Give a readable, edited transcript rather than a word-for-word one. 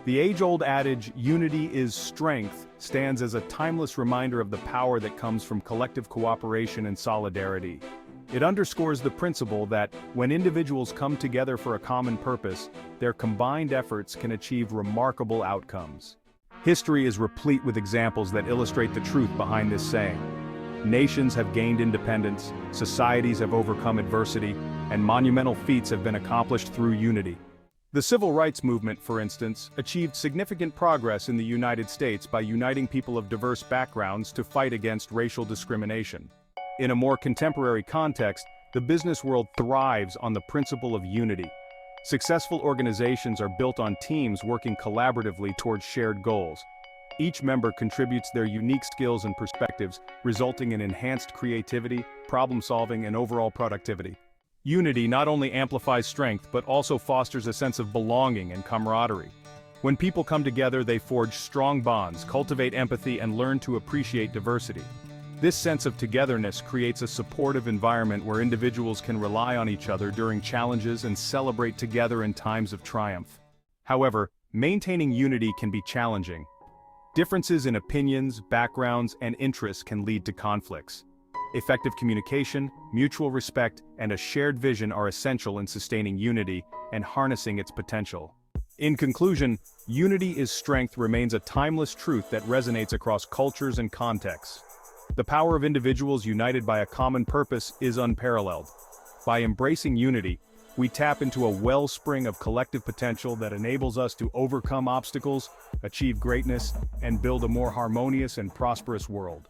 The age-old adage, "Unity is strength," stands as a timeless reminder of the power that comes from collective cooperation and solidarity. It underscores the principle that, when individuals come together for a common purpose, their combined efforts can achieve remarkable outcomes. History is replete with examples that illustrate the truth behind this saying. Nations have gained independence, societies have overcome adversity, and monumental feats have been accomplished through unity. The civil rights movement, for instance, achieved significant progress in the United States by uniting people of diverse backgrounds to fight against racial discrimination. In a more contemporary context, the business world thrives on the principle of unity. Successful organizations are built on teams working collaboratively towards shared goals. Each member contributes their unique skills and perspectives, resulting in enhanced creativity, problem-solving, and overall productivity. Unity not only amplifies strength but also fosters a sense of belonging and camaraderie. When people come together, they forge strong bonds, cultivate empathy, and learn to appreciate diversity. This sense of togetherness creates a supportive environment where individuals can rely on each other during challenges and celebrate together in times of triumph. However, maintaining unity can be challenging. Differences in opinions, backgrounds, and interests can lead to conflicts. Effective communication, mutual respect, and a shared vision are essential in sustaining unity and harnessing its potential. In conclusion, unity is strength remains a timeless truth that resonates across cultures and contexts. The power of individuals united by a common purpose is unparalleled. By embracing unity, we tap into a wellspring of collective potential that enables us to overcome obstacles, achieve greatness, and build a more harmonious and prosperous world.